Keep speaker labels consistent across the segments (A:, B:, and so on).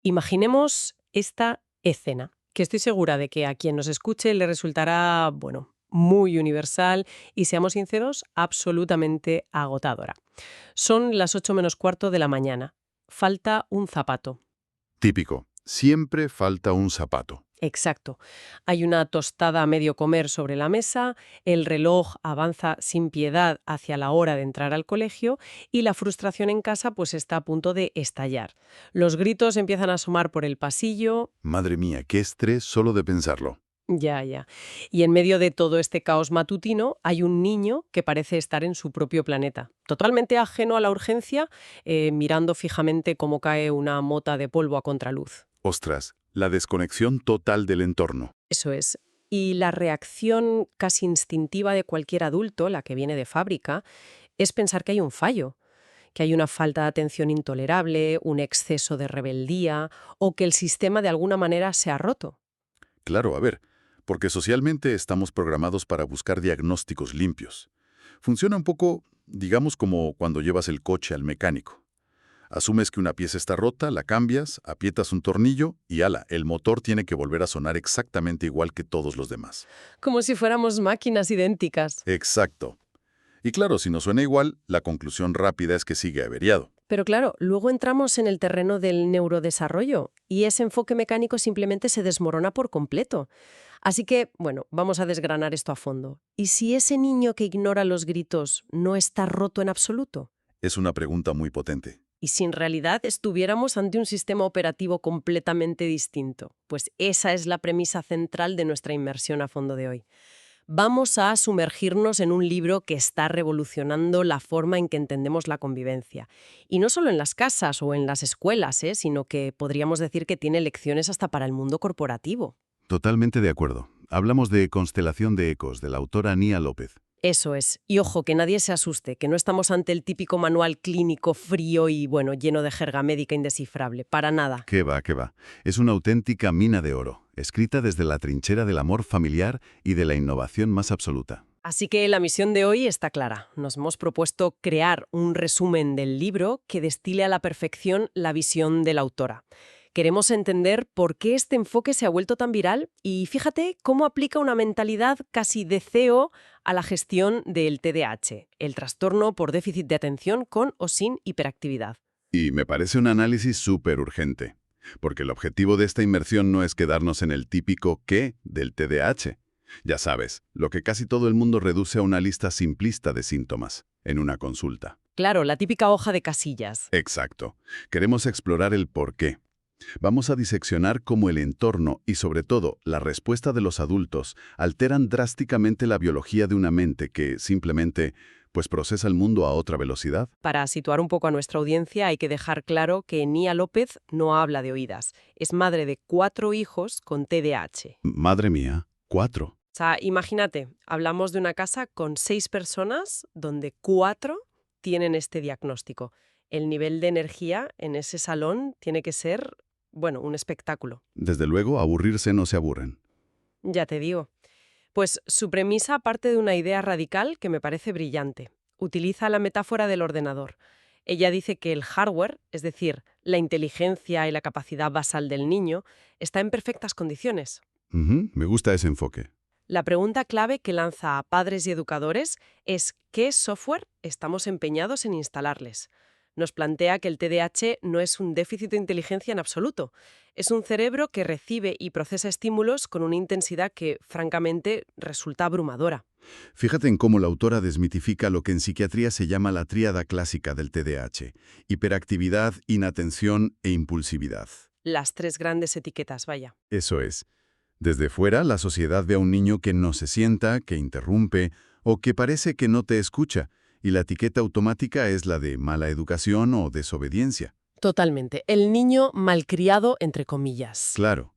A: Imaginemos esta escena, que estoy segura de que a quien nos escuche le resultará, bueno, muy universal y, seamos sinceros, absolutamente agotadora. Son las 8 menos cuarto de la mañana. Falta un zapato.
B: Típico. Siempre falta un zapato.
A: Exacto. Hay una tostada a medio comer sobre la mesa, el reloj avanza sin piedad hacia la hora de entrar al colegio y la frustración en casa pues está a punto de estallar. Los gritos empiezan a asomar por el pasillo.
B: Madre mía, qué estrés solo de pensarlo.
A: Ya, ya. Y en medio de todo este caos matutino hay un niño que parece estar en su propio planeta, totalmente ajeno a la urgencia, mirando fijamente cómo cae una mota de polvo a contraluz.
B: Ostras, la desconexión total del entorno.
A: Eso es. Y la reacción casi instintiva de cualquier adulto, la que viene de fábrica, es pensar que hay un fallo, que hay una falta de atención intolerable, un exceso de rebeldía o que el sistema de alguna manera se ha roto.
B: Claro, a ver, porque socialmente estamos programados para buscar diagnósticos limpios. Funciona un poco, digamos, como cuando llevas el coche al mecánico. Asumes que una pieza está rota, la cambias, aprietas un tornillo y ala, el motor tiene que volver a sonar exactamente igual que todos los demás.
A: Como si fuéramos máquinas idénticas.
B: Exacto. Y claro, si no suena igual, la conclusión rápida es que sigue averiado.
A: Pero claro, luego entramos en el terreno del neurodesarrollo y ese enfoque mecánico simplemente se desmorona por completo. Así que, bueno, vamos a desgranar esto a fondo. ¿Y si ese niño que ignora los gritos no está roto en absoluto?
B: Es una pregunta muy potente.
A: ¿Y si en realidad estuviéramos ante un sistema operativo completamente distinto? Pues esa es la premisa central de nuestra inmersión a fondo de hoy. Vamos a sumergirnos en un libro que está revolucionando la forma en que entendemos la convivencia. Y no solo en las casas o en las escuelas, sino que podríamos decir que tiene lecciones hasta para el mundo corporativo.
B: Totalmente de acuerdo. Hablamos de Constelación de Ecos, de la autora Nia López.
A: Eso es. Y ojo, que nadie se asuste, que no estamos ante el típico manual clínico frío y, bueno, lleno de jerga médica indescifrable. Para nada.
B: ¿Qué va, qué va? Es una auténtica mina de oro, escrita desde la trinchera del amor familiar y de la innovación más absoluta.
A: Así que la misión de hoy está clara. Nos hemos propuesto crear un resumen del libro que destile a la perfección la visión de la autora. Queremos entender por qué este enfoque se ha vuelto tan viral y fíjate cómo aplica una mentalidad casi de CEO a la gestión del TDAH, el trastorno por déficit de atención con o sin hiperactividad.
B: Y me parece un análisis súper urgente, porque el objetivo de esta inmersión no es quedarnos en el típico qué del TDAH. Ya sabes, lo que casi todo el mundo reduce a una lista simplista de síntomas, en una consulta.
A: Claro, la típica hoja de casillas.
B: Exacto. Queremos explorar el por qué. Vamos a diseccionar cómo el entorno y, sobre todo, la respuesta de los adultos alteran drásticamente la biología de una mente que, simplemente, pues procesa el mundo a otra velocidad.
A: Para situar un poco a nuestra audiencia hay que dejar claro que Nia López no habla de oídas. Es madre de 4 hijos con TDAH.
B: Madre mía, 4.
A: O sea, imagínate, hablamos de una casa con 6 personas donde 4 tienen este diagnóstico. El nivel de energía en ese salón tiene que ser, bueno, un espectáculo.
B: Desde luego, aburrirse no se aburren.
A: Ya te digo. Pues su premisa parte de una idea radical que me parece brillante. Utiliza la metáfora del ordenador. Ella dice que el hardware, es decir, la inteligencia y la capacidad basal del niño, está en perfectas condiciones.
B: Me gusta ese enfoque.
A: La pregunta clave que lanza a padres y educadores es ¿qué software estamos empeñados en instalarles? Nos plantea que el TDAH no es un déficit de inteligencia en absoluto. Es un cerebro que recibe y procesa estímulos con una intensidad que, francamente, resulta abrumadora.
B: Fíjate en cómo la autora desmitifica lo que en psiquiatría se llama la tríada clásica del TDAH: hiperactividad, inatención e impulsividad.
A: Las 3 grandes etiquetas, vaya.
B: Eso es. Desde fuera, la sociedad ve a un niño que no se sienta, que interrumpe o que parece que no te escucha, y la etiqueta automática es la de mala educación o desobediencia.
A: Totalmente. El niño malcriado, entre comillas.
B: Claro.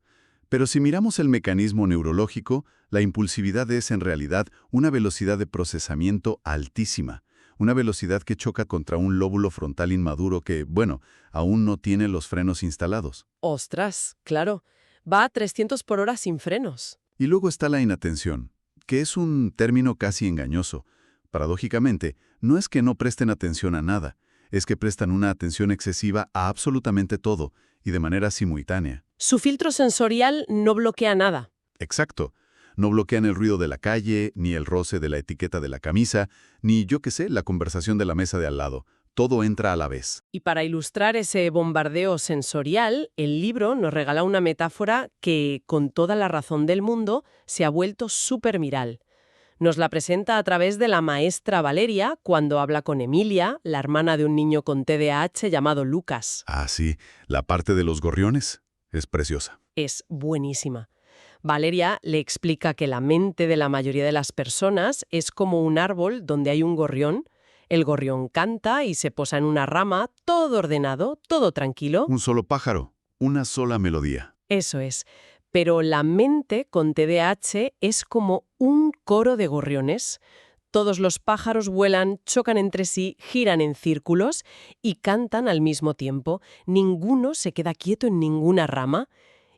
B: Pero si miramos el mecanismo neurológico, la impulsividad es en realidad una velocidad de procesamiento altísima, una velocidad que choca contra un lóbulo frontal inmaduro que, bueno, aún no tiene los frenos instalados.
A: Ostras, claro. Va a 300 por hora sin frenos.
B: Y luego está la inatención, que es un término casi engañoso. Paradójicamente, no es que no presten atención a nada, es que prestan una atención excesiva a absolutamente todo y de manera simultánea.
A: Su filtro sensorial no bloquea nada.
B: Exacto. No bloquean el ruido de la calle, ni el roce de la etiqueta de la camisa, ni, yo qué sé, la conversación de la mesa de al lado. Todo entra a la vez.
A: Y para ilustrar ese bombardeo sensorial, el libro nos regala una metáfora que, con toda la razón del mundo, se ha vuelto súper viral. Nos la presenta a través de la maestra Valeria cuando habla con Emilia, la hermana de un niño con TDAH llamado Lucas.
B: Ah, sí, la parte de los gorriones es preciosa.
A: Es buenísima. Valeria le explica que la mente de la mayoría de las personas es como un árbol donde hay un gorrión. El gorrión canta y se posa en una rama, todo ordenado, todo tranquilo.
B: Un solo pájaro, una sola melodía.
A: Eso es. Pero la mente con TDAH es como un coro de gorriones. Todos los pájaros vuelan, chocan entre sí, giran en círculos y cantan al mismo tiempo. Ninguno se queda quieto en ninguna rama.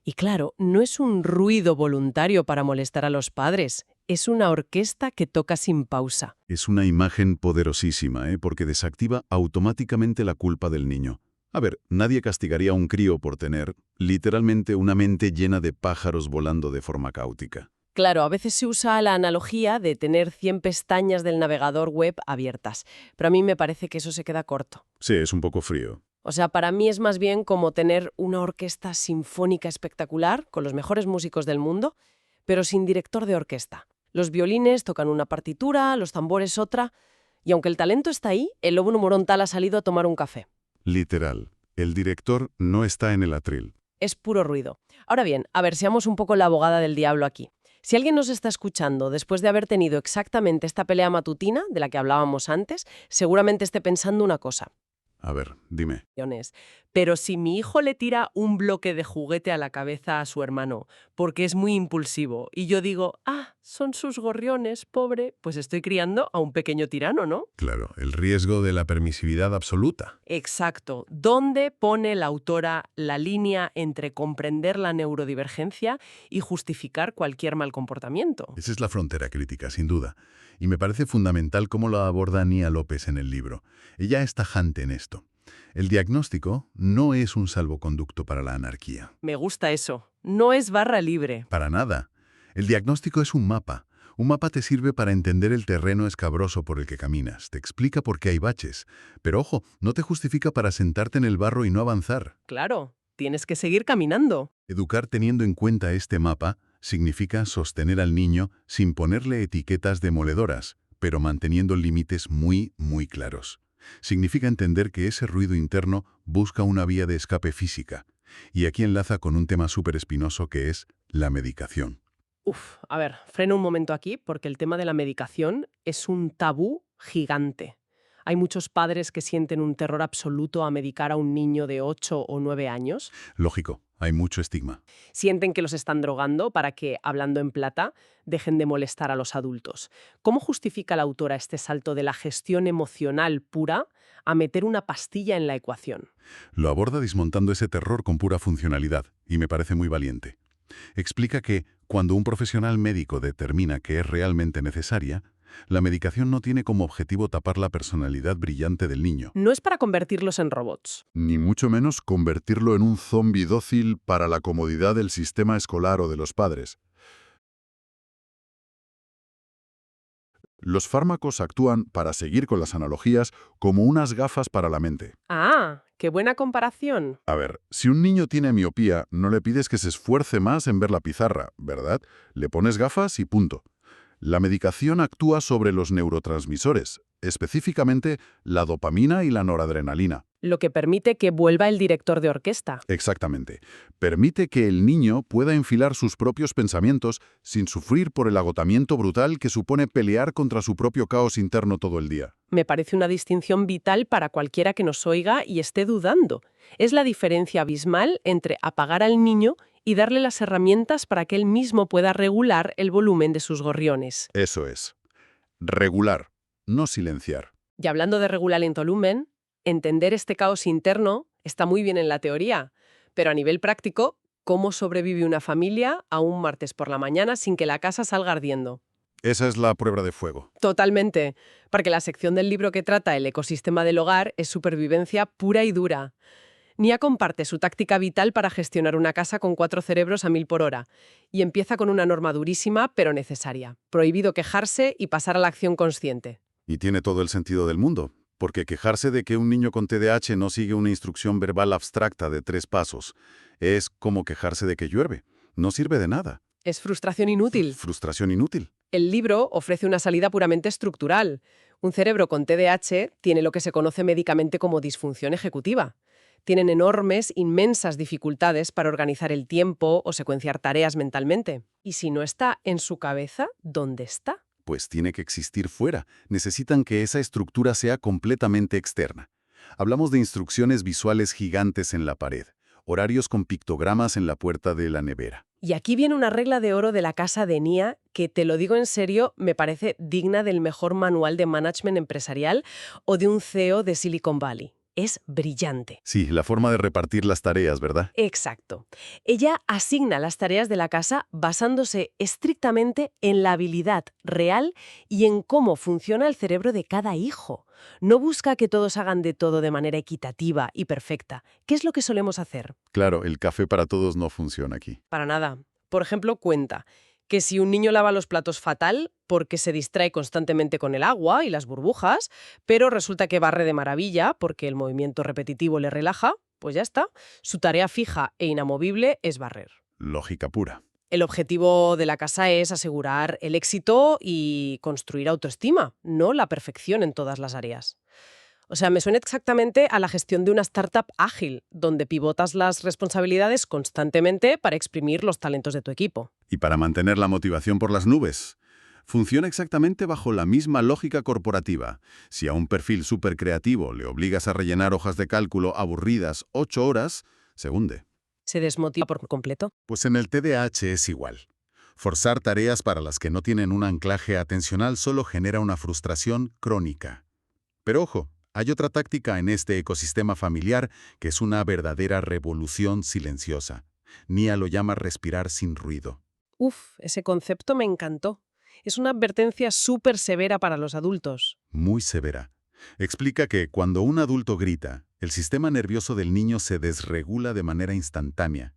A: Y claro, no es un ruido voluntario para molestar a los padres, es una orquesta que toca sin pausa.
B: Es una imagen poderosísima, porque desactiva automáticamente la culpa del niño. A ver, nadie castigaría a un crío por tener, literalmente, una mente llena de pájaros volando de forma caótica.
A: Claro, a veces se usa la analogía de tener 100 pestañas del navegador web abiertas, pero a mí me parece que eso se queda corto.
B: Sí, es un poco frío.
A: O sea, para mí es más bien como tener una orquesta sinfónica espectacular, con los mejores músicos del mundo, pero sin director de orquesta. Los violines tocan una partitura, los tambores otra, y aunque el talento está ahí, el lobo monumental ha salido a tomar un café.
B: Literal. El director no está en el atril.
A: Es puro ruido. Ahora bien, a ver, seamos un poco la abogada del diablo aquí. Si alguien nos está escuchando después de haber tenido exactamente esta pelea matutina, de la que hablábamos antes, seguramente esté pensando una cosa.
B: A ver, dime.
A: Pero si mi hijo le tira un bloque de juguete a la cabeza a su hermano porque es muy impulsivo y yo digo, son sus gorriones, pobre, pues estoy criando a un pequeño tirano, ¿no?
C: Claro, el riesgo de la permisividad absoluta.
A: Exacto. ¿Dónde pone la autora la línea entre comprender la neurodivergencia y justificar cualquier mal comportamiento?
B: Esa es la frontera crítica, sin duda. Y me parece fundamental cómo lo aborda Nia López en el libro. Ella es tajante en esto. El diagnóstico no es un salvoconducto para la anarquía.
A: Me gusta eso. No es barra libre.
B: Para nada. El diagnóstico es un mapa. Un mapa te sirve para entender el terreno escabroso por el que caminas. Te explica por qué hay baches. Pero ojo, no te justifica para sentarte en el barro y no avanzar.
A: Claro, tienes que seguir caminando.
B: Educar teniendo en cuenta este mapa significa sostener al niño sin ponerle etiquetas demoledoras, pero manteniendo límites muy, muy claros. Significa entender que ese ruido interno busca una vía de escape física. Y aquí enlaza con un tema súper espinoso que es la medicación.
A: A ver, freno un momento aquí porque el tema de la medicación es un tabú gigante. Hay muchos padres que sienten un terror absoluto a medicar a un niño de 8 o 9 años.
B: Lógico, hay mucho estigma.
A: Sienten que los están drogando para que, hablando en plata, dejen de molestar a los adultos. ¿Cómo justifica la autora este salto de la gestión emocional pura a meter una pastilla en la ecuación?
B: Lo aborda desmontando ese terror con pura funcionalidad, y me parece muy valiente. Explica que, cuando un profesional médico determina que es realmente necesaria, la medicación no tiene como objetivo tapar la personalidad brillante del niño.
A: No es para convertirlos en robots.
B: Ni mucho menos convertirlo en un zombi dócil para la comodidad del sistema escolar o de los padres. Los fármacos actúan, para seguir con las analogías, como unas gafas para la mente.
A: ¡Qué buena comparación!
B: A ver, si un niño tiene miopía, no le pides que se esfuerce más en ver la pizarra, ¿verdad? Le pones gafas y punto. La medicación actúa sobre los neurotransmisores, específicamente la dopamina y la noradrenalina.
A: Lo que permite que vuelva el director de orquesta.
B: Exactamente. Permite que el niño pueda enfilar sus propios pensamientos sin sufrir por el agotamiento brutal que supone pelear contra su propio caos interno todo el día.
A: Me parece una distinción vital para cualquiera que nos oiga y esté dudando. Es la diferencia abismal entre apagar al niño y darle las herramientas para que él mismo pueda regular el volumen de sus gorriones.
B: Eso es. Regular, no silenciar.
A: Y hablando de regular el volumen, entender este caos interno está muy bien en la teoría, pero a nivel práctico, ¿cómo sobrevive una familia a un martes por la mañana sin que la casa salga ardiendo?
B: Esa es la prueba de fuego.
A: Totalmente, porque la sección del libro que trata el ecosistema del hogar es supervivencia pura y dura. Nia comparte su táctica vital para gestionar una casa con 4 cerebros a 1000 por hora y empieza con una norma durísima pero necesaria. Prohibido quejarse y pasar a la acción consciente.
B: Y tiene todo el sentido del mundo, porque quejarse de que un niño con TDAH no sigue una instrucción verbal abstracta de 3 pasos es como quejarse de que llueve. No sirve de nada.
A: Es frustración inútil.
B: Frustración inútil.
A: El libro ofrece una salida puramente estructural. Un cerebro con TDAH tiene lo que se conoce médicamente como disfunción ejecutiva. Tienen enormes, inmensas dificultades para organizar el tiempo o secuenciar tareas mentalmente. Y si no está en su cabeza, ¿dónde está?
B: Pues tiene que existir fuera. Necesitan que esa estructura sea completamente externa. Hablamos de instrucciones visuales gigantes en la pared, horarios con pictogramas en la puerta de la nevera.
A: Y aquí viene una regla de oro de la casa de Nia que, te lo digo en serio, me parece digna del mejor manual de management empresarial o de un CEO de Silicon Valley. Es brillante.
B: Sí, la forma de repartir las tareas, ¿verdad?
A: Exacto. Ella asigna las tareas de la casa basándose estrictamente en la habilidad real y en cómo funciona el cerebro de cada hijo. No busca que todos hagan de todo de manera equitativa y perfecta. ¿Qué es lo que solemos hacer?
B: Claro, el café para todos no funciona aquí.
A: Para nada. Por ejemplo, cuenta que si un niño lava los platos fatal porque se distrae constantemente con el agua y las burbujas, pero resulta que barre de maravilla porque el movimiento repetitivo le relaja, pues ya está. Su tarea fija e inamovible es barrer.
B: Lógica pura.
A: El objetivo de la casa es asegurar el éxito y construir autoestima, no la perfección en todas las áreas. O sea, me suena exactamente a la gestión de una startup ágil, donde pivotas las responsabilidades constantemente para exprimir los talentos de tu equipo.
B: Y para mantener la motivación por las nubes. Funciona exactamente bajo la misma lógica corporativa. Si a un perfil súper creativo le obligas a rellenar hojas de cálculo aburridas 8 horas, se hunde.
A: ¿Se desmotiva por completo?
B: Pues en el TDAH es igual. Forzar tareas para las que no tienen un anclaje atencional solo genera una frustración crónica. Pero ojo, hay otra táctica en este ecosistema familiar que es una verdadera revolución silenciosa. Nia lo llama respirar sin ruido.
A: Uf, ese concepto me encantó. Es una advertencia súper severa para los adultos.
B: Muy severa. Explica que cuando un adulto grita, el sistema nervioso del niño se desregula de manera instantánea.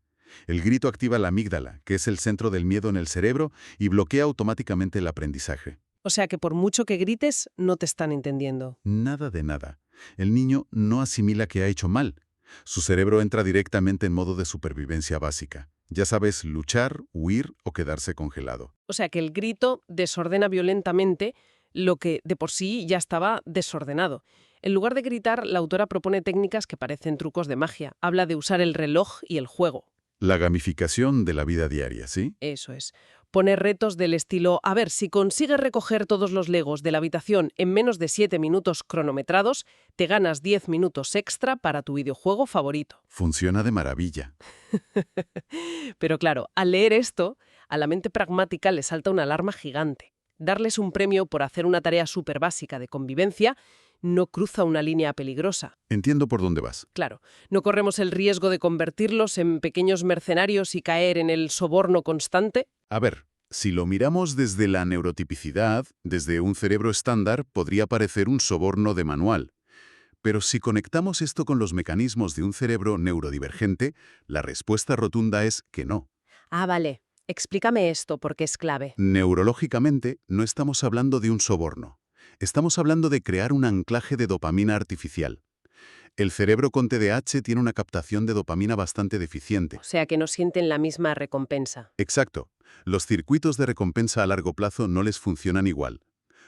B: El grito activa la amígdala, que es el centro del miedo en el cerebro, y bloquea automáticamente el aprendizaje.
A: O sea que por mucho que grites, no te están entendiendo.
B: Nada de nada. El niño no asimila que ha hecho mal. Su cerebro entra directamente en modo de supervivencia básica. Ya sabes, luchar, huir o quedarse congelado.
A: O sea que el grito desordena violentamente lo que de por sí ya estaba desordenado. En lugar de gritar, la autora propone técnicas que parecen trucos de magia. Habla de usar el reloj y el juego.
B: La gamificación de la vida diaria, ¿sí?
A: Eso es. Pone retos del estilo, a ver, si consigues recoger todos los legos de la habitación en menos de 7 minutos cronometrados, te ganas 10 minutos extra para tu videojuego favorito.
B: Funciona de maravilla.
A: Pero claro, al leer esto, a la mente pragmática le salta una alarma gigante. Darles un premio por hacer una tarea súper básica de convivencia no cruza una línea peligrosa.
B: Entiendo por dónde vas.
A: Claro, no corremos el riesgo de convertirlos en pequeños mercenarios y caer en el soborno constante.
B: A ver, si lo miramos desde la neurotipicidad, desde un cerebro estándar, podría parecer un soborno de manual. Pero si conectamos esto con los mecanismos de un cerebro neurodivergente, la respuesta rotunda es que no.
A: Ah, vale. Explícame esto porque es clave.
B: Neurológicamente, no estamos hablando de un soborno. Estamos hablando de crear un anclaje de dopamina artificial. El cerebro con TDAH tiene una captación de dopamina bastante deficiente.
A: O sea que no sienten la misma recompensa.
B: Exacto. Los circuitos de recompensa a largo plazo no les funcionan igual.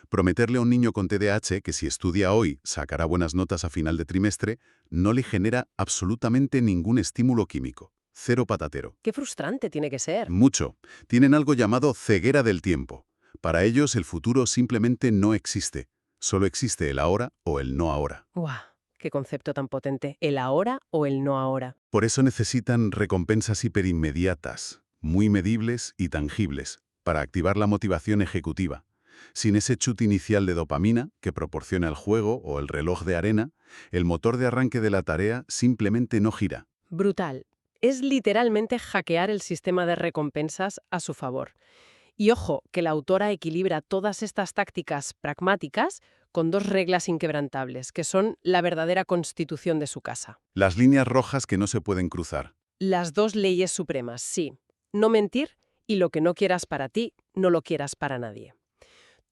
B: Prometerle a un niño con TDAH que si estudia hoy sacará buenas notas a final de trimestre no le genera absolutamente ningún estímulo químico. Cero patatero.
A: Qué frustrante tiene que ser.
B: Mucho. Tienen algo llamado ceguera del tiempo. Para ellos el futuro simplemente no existe. Solo existe el ahora o el no ahora.
A: ¡Guau! Qué concepto tan potente. ¿El ahora o el no ahora?
B: Por eso necesitan recompensas hiperinmediatas, muy medibles y tangibles, para activar la motivación ejecutiva. Sin ese chute inicial de dopamina que proporciona el juego o el reloj de arena, el motor de arranque de la tarea simplemente no gira.
A: Brutal. Es literalmente hackear el sistema de recompensas a su favor. Y ojo, que la autora equilibra todas estas tácticas pragmáticas con dos reglas inquebrantables, que son la verdadera constitución de su casa.
B: Las líneas rojas que no se pueden cruzar.
A: Las dos leyes supremas, sí. No mentir y lo que no quieras para ti, no lo quieras para nadie.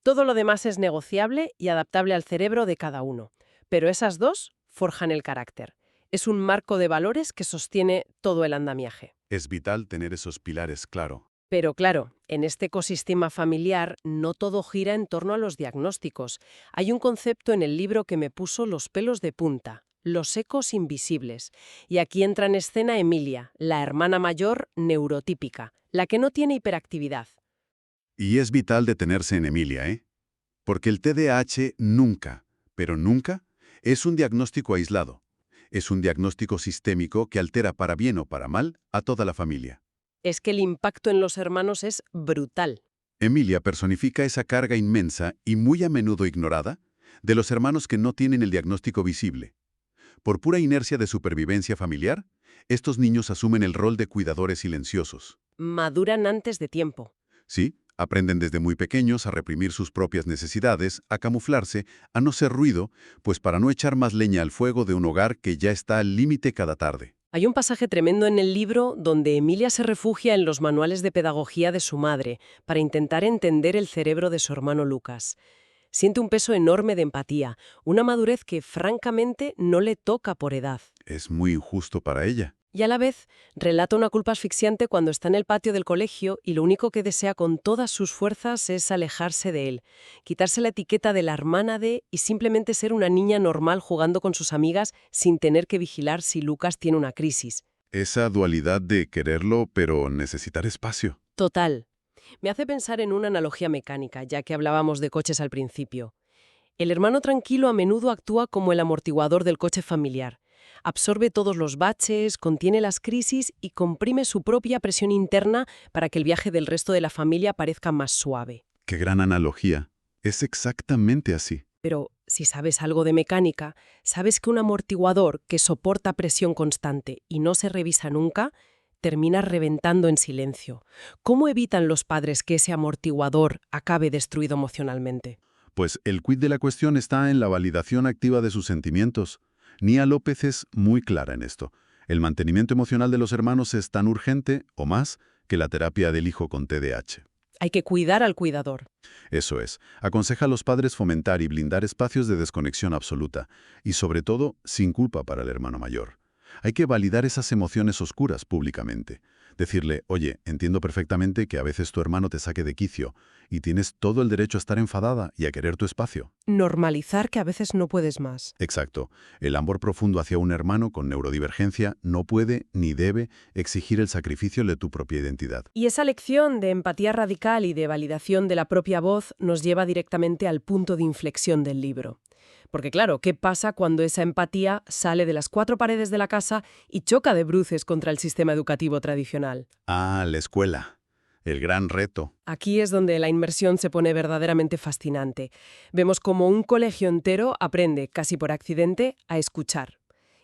A: Todo lo demás es negociable y adaptable al cerebro de cada uno. Pero esas dos forjan el carácter. Es un marco de valores que sostiene todo el andamiaje.
B: Es vital tener esos pilares claro.
A: Pero claro, en este ecosistema familiar no todo gira en torno a los diagnósticos. Hay un concepto en el libro que me puso los pelos de punta, los ecos invisibles. Y aquí entra en escena Emilia, la hermana mayor neurotípica, la que no tiene hiperactividad.
B: Y es vital detenerse en Emilia, ¿eh? Porque el TDAH nunca, pero nunca, es un diagnóstico aislado. Es un diagnóstico sistémico que altera para bien o para mal a toda la familia.
A: Es que el impacto en los hermanos es brutal.
B: Emilia personifica esa carga inmensa y muy a menudo ignorada de los hermanos que no tienen el diagnóstico visible. Por pura inercia de supervivencia familiar, estos niños asumen el rol de cuidadores silenciosos.
A: Maduran antes de tiempo.
B: Sí, aprenden desde muy pequeños a reprimir sus propias necesidades, a camuflarse, a no hacer ruido, pues para no echar más leña al fuego de un hogar que ya está al límite cada tarde.
A: Hay un pasaje tremendo en el libro donde Emilia se refugia en los manuales de pedagogía de su madre para intentar entender el cerebro de su hermano Lucas. Siente un peso enorme de empatía, una madurez que francamente no le toca por edad.
B: Es muy injusto para ella.
A: Y a la vez, relata una culpa asfixiante cuando está en el patio del colegio y lo único que desea con todas sus fuerzas es alejarse de él, quitarse la etiqueta de la hermana de y simplemente ser una niña normal jugando con sus amigas sin tener que vigilar si Lucas tiene una crisis.
B: Esa dualidad de quererlo, pero necesitar espacio.
A: Total. Me hace pensar en una analogía mecánica, ya que hablábamos de coches al principio. El hermano tranquilo a menudo actúa como el amortiguador del coche familiar. Absorbe todos los baches, contiene las crisis y comprime su propia presión interna para que el viaje del resto de la familia parezca más suave.
B: Qué gran analogía. Es exactamente así.
A: Pero si sabes algo de mecánica, sabes que un amortiguador que soporta presión constante y no se revisa nunca, termina reventando en silencio. ¿Cómo evitan los padres que ese amortiguador acabe destruido emocionalmente?
B: Pues el quid de la cuestión está en la validación activa de sus sentimientos. Nia López es muy clara en esto. El mantenimiento emocional de los hermanos es tan urgente, o más, que la terapia del hijo con TDAH.
A: Hay que cuidar al cuidador.
B: Eso es. Aconseja a los padres fomentar y blindar espacios de desconexión absoluta, y sobre todo, sin culpa para el hermano mayor. Hay que validar esas emociones oscuras públicamente. Decirle, oye, entiendo perfectamente que a veces tu hermano te saque de quicio y tienes todo el derecho a estar enfadada y a querer tu espacio.
A: Normalizar que a veces no puedes más.
B: Exacto. El amor profundo hacia un hermano con neurodivergencia no puede ni debe exigir el sacrificio de tu propia identidad.
A: Y esa lección de empatía radical y de validación de la propia voz nos lleva directamente al punto de inflexión del libro. Porque claro, ¿qué pasa cuando esa empatía sale de las cuatro paredes de la casa y choca de bruces contra el sistema educativo tradicional?
B: Ah, la escuela. El gran reto.
A: Aquí es donde la inmersión se pone verdaderamente fascinante. Vemos cómo un colegio entero aprende, casi por accidente, a escuchar.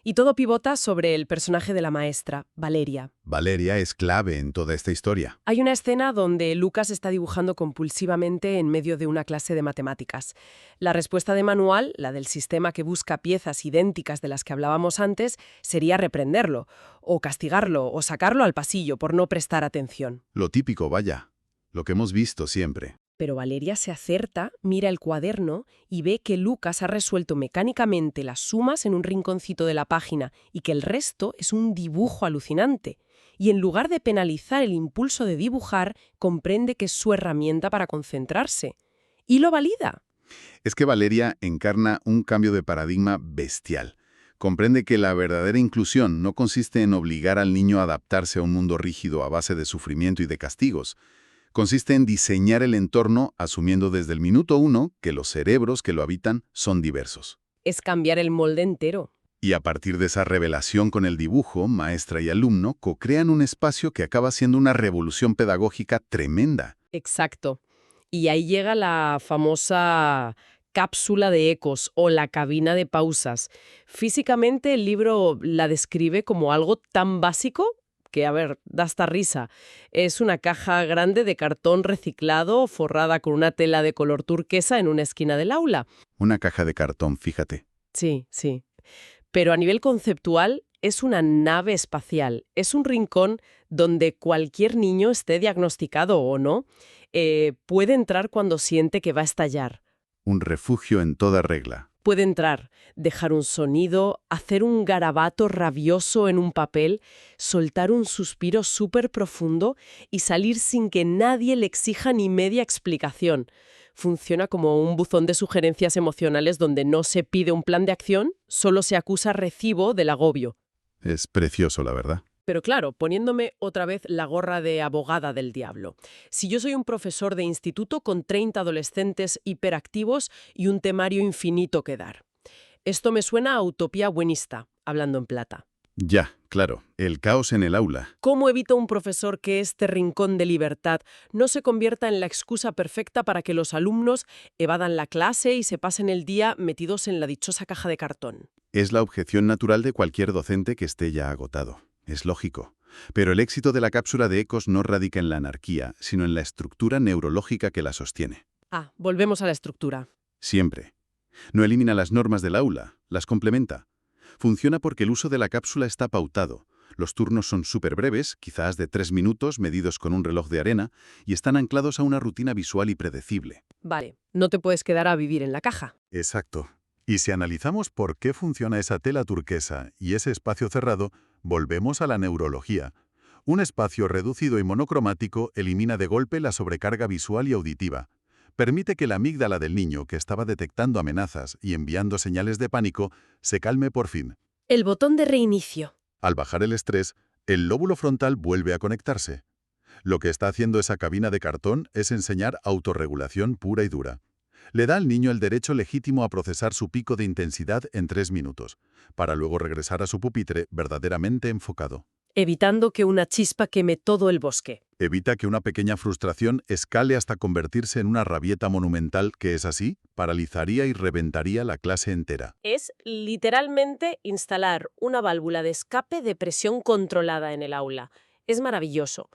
A: Y todo pivota sobre el personaje de la maestra, Valeria.
B: Valeria es clave en toda esta historia.
A: Hay una escena donde Lucas está dibujando compulsivamente en medio de una clase de matemáticas. La respuesta de manual, la del sistema que busca piezas idénticas de las que hablábamos antes, sería reprenderlo, o castigarlo, o sacarlo al pasillo por no prestar atención.
B: Lo típico, vaya. Lo que hemos visto siempre.
A: Pero Valeria se acerta, mira el cuaderno y ve que Lucas ha resuelto mecánicamente las sumas en un rinconcito de la página y que el resto es un dibujo alucinante. Y en lugar de penalizar el impulso de dibujar, comprende que es su herramienta para concentrarse. Y lo valida.
B: Es que Valeria encarna un cambio de paradigma bestial. Comprende que la verdadera inclusión no consiste en obligar al niño a adaptarse a un mundo rígido a base de sufrimiento y de castigos. Consiste en diseñar el entorno asumiendo desde el minuto uno que los cerebros que lo habitan son diversos.
A: Es cambiar el molde entero.
B: Y a partir de esa revelación con el dibujo, maestra y alumno co-crean un espacio que acaba siendo una revolución pedagógica tremenda.
A: Exacto. Y ahí llega la famosa cápsula de ecos o la cabina de pausas. Físicamente el libro la describe como algo tan básico que, a ver, da hasta risa. Es una caja grande de cartón reciclado forrada con una tela de color turquesa en una esquina del aula.
B: Una caja de cartón, fíjate.
A: Sí, sí. Pero a nivel conceptual es una nave espacial. Es un rincón donde cualquier niño, esté diagnosticado o no, puede entrar cuando siente que va a estallar.
B: Un refugio en toda regla.
A: Puede entrar, dejar un sonido, hacer un garabato rabioso en un papel, soltar un suspiro súper profundo y salir sin que nadie le exija ni media explicación. Funciona como un buzón de sugerencias emocionales donde no se pide un plan de acción, solo se acusa recibo del agobio.
B: Es precioso, la verdad.
A: Pero claro, poniéndome otra vez la gorra de abogada del diablo. Si yo soy un profesor de instituto con 30 adolescentes hiperactivos y un temario infinito que dar. Esto me suena a utopía buenista, hablando en plata.
B: Ya, claro, el caos en el aula.
A: ¿Cómo evita un profesor que este rincón de libertad no se convierta en la excusa perfecta para que los alumnos evadan la clase y se pasen el día metidos en la dichosa caja de cartón?
B: Es la objeción natural de cualquier docente que esté ya agotado. Es lógico. Pero el éxito de la cápsula de Ecos no radica en la anarquía, sino en la estructura neurológica que la sostiene.
A: Volvemos a la estructura.
B: Siempre. No elimina las normas del aula, las complementa. Funciona porque el uso de la cápsula está pautado. Los turnos son súper breves, quizás de 3 minutos, medidos con un reloj de arena, y están anclados a una rutina visual y predecible.
A: Vale, no te puedes quedar a vivir en la caja.
D: Exacto. Y si analizamos por qué funciona esa tela turquesa y ese espacio cerrado, volvemos a la neurología. Un espacio reducido y monocromático elimina de golpe la sobrecarga visual y auditiva. Permite que la amígdala del niño, que estaba detectando amenazas y enviando señales de pánico, se calme por fin.
A: El botón de reinicio.
D: Al bajar el estrés, el lóbulo frontal vuelve a conectarse. Lo que está haciendo esa cabina de cartón es enseñar autorregulación pura y dura. Le da al niño el derecho legítimo a procesar su pico de intensidad en 3 minutos, para luego regresar a su pupitre verdaderamente enfocado.
A: Evitando que una chispa queme todo el bosque.
D: Evita que una pequeña frustración escale hasta convertirse en una rabieta monumental que, es así, paralizaría y reventaría la clase entera.
A: Es literalmente instalar una válvula de escape de presión controlada en el aula. Es maravilloso.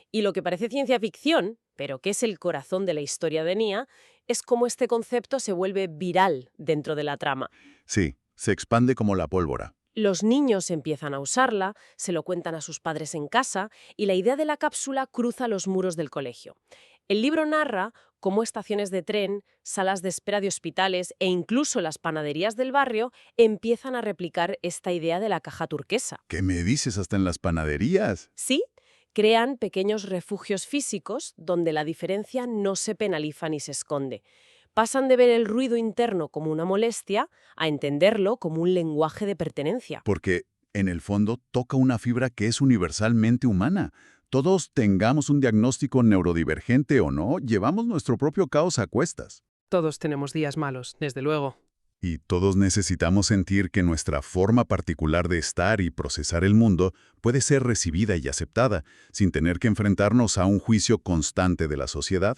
A: Y lo que parece ciencia ficción, pero que es el corazón de la historia de Nia, es cómo este concepto se vuelve viral dentro de la trama.
D: Sí, se expande como la pólvora.
A: Los niños empiezan a usarla, se lo cuentan a sus padres en casa y la idea de la cápsula cruza los muros del colegio. El libro narra cómo estaciones de tren, salas de espera de hospitales e incluso las panaderías del barrio empiezan a replicar esta idea de la caja turquesa.
D: ¿Qué me dices hasta en las panaderías?
A: Sí, crean pequeños refugios físicos donde la diferencia no se penaliza ni se esconde. Pasan de ver el ruido interno como una molestia a entenderlo como un lenguaje de pertenencia.
D: Porque, en el fondo, toca una fibra que es universalmente humana. Todos tengamos un diagnóstico neurodivergente o no, llevamos nuestro propio caos a cuestas.
A: Todos tenemos días malos, desde luego.
D: Y todos necesitamos sentir que nuestra forma particular de estar y procesar el mundo puede ser recibida y aceptada, sin tener que enfrentarnos a un juicio constante de la sociedad.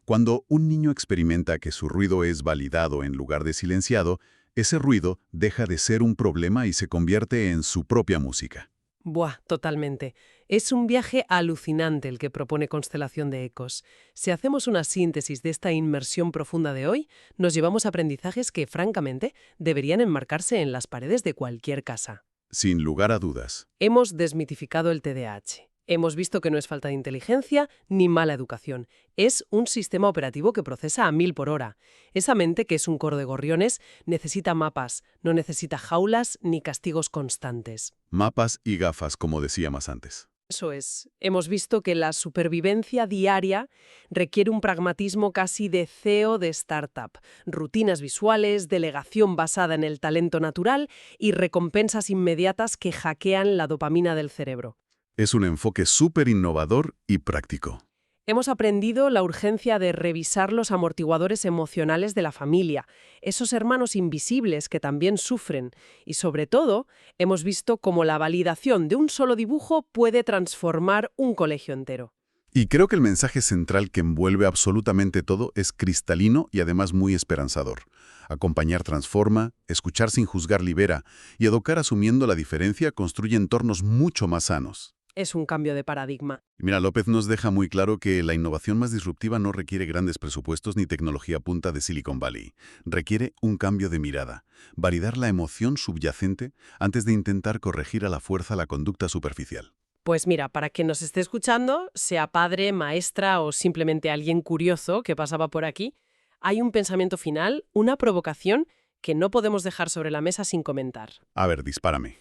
D: Cuando un niño experimenta que su ruido es validado en lugar de silenciado, ese ruido deja de ser un problema y se convierte en su propia música.
A: Buah, totalmente. Es un viaje alucinante el que propone Constelación de Ecos. Si hacemos una síntesis de esta inmersión profunda de hoy, nos llevamos aprendizajes que, francamente, deberían enmarcarse en las paredes de cualquier casa.
D: Sin lugar a dudas.
A: Hemos desmitificado el TDAH. Hemos visto que no es falta de inteligencia ni mala educación. Es un sistema operativo que procesa a 1000 por hora. Esa mente, que es un coro de gorriones, necesita mapas, no necesita jaulas ni castigos constantes.
D: Mapas y gafas, como decía más antes.
A: Eso es. Hemos visto que la supervivencia diaria requiere un pragmatismo casi de CEO de startup, rutinas visuales, delegación basada en el talento natural y recompensas inmediatas que hackean la dopamina del cerebro.
D: Es un enfoque súper innovador y práctico.
A: Hemos aprendido la urgencia de revisar los amortiguadores emocionales de la familia, esos hermanos invisibles que también sufren, y sobre todo, hemos visto cómo la validación de un solo dibujo puede transformar un colegio entero.
D: Y creo que el mensaje central que envuelve absolutamente todo es cristalino y además muy esperanzador. Acompañar transforma, escuchar sin juzgar libera, y educar asumiendo la diferencia construye entornos mucho más sanos.
A: Es un cambio de paradigma.
B: Mira, López nos deja muy claro que la innovación más disruptiva no requiere grandes presupuestos ni tecnología punta de Silicon Valley. Requiere un cambio de mirada, validar la emoción subyacente antes de intentar corregir a la fuerza la conducta superficial.
A: Pues mira, para quien nos esté escuchando, sea padre, maestra o simplemente alguien curioso que pasaba por aquí, hay un pensamiento final, una provocación que no podemos dejar sobre la mesa sin comentar.
B: A ver, dispárame.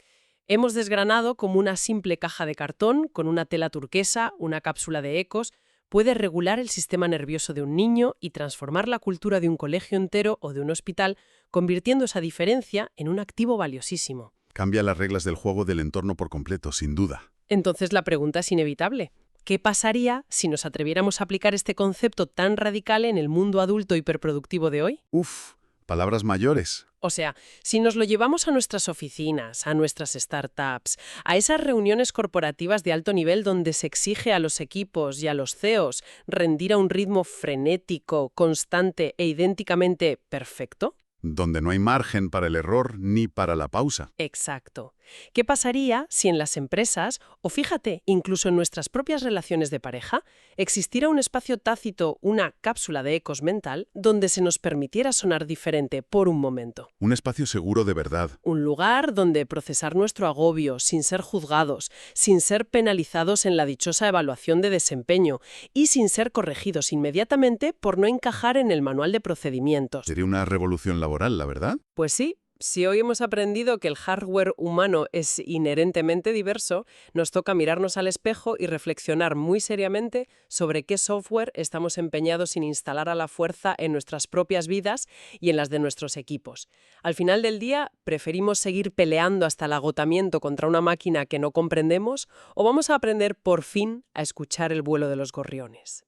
A: Hemos desgranado como una simple caja de cartón con una tela turquesa, una cápsula de ecos, puede regular el sistema nervioso de un niño y transformar la cultura de un colegio entero o de un hospital, convirtiendo esa diferencia en un activo valiosísimo.
B: Cambia las reglas del juego del entorno por completo, sin duda.
A: Entonces la pregunta es inevitable. ¿Qué pasaría si nos atreviéramos a aplicar este concepto tan radical en el mundo adulto hiperproductivo de hoy?
B: Uf, palabras mayores.
A: O sea, si nos lo llevamos a nuestras oficinas, a nuestras startups, a esas reuniones corporativas de alto nivel donde se exige a los equipos y a los CEOs rendir a un ritmo frenético, constante e idénticamente perfecto.
B: Donde no hay margen para el error ni para la pausa.
A: Exacto. ¿Qué pasaría si en las empresas, o fíjate, incluso en nuestras propias relaciones de pareja, existiera un espacio tácito, una cápsula de ecos mental, donde se nos permitiera sonar diferente por un momento?
B: Un espacio seguro de verdad.
A: Un lugar donde procesar nuestro agobio sin ser juzgados, sin ser penalizados en la dichosa evaluación de desempeño y sin ser corregidos inmediatamente por no encajar en el manual de procedimientos.
B: Sería una revolución laboral, la verdad.
A: Pues sí. Si hoy hemos aprendido que el hardware humano es inherentemente diverso, nos toca mirarnos al espejo y reflexionar muy seriamente sobre qué software estamos empeñados en instalar a la fuerza en nuestras propias vidas y en las de nuestros equipos. Al final del día, ¿preferimos seguir peleando hasta el agotamiento contra una máquina que no comprendemos o vamos a aprender por fin a escuchar el vuelo de los gorriones?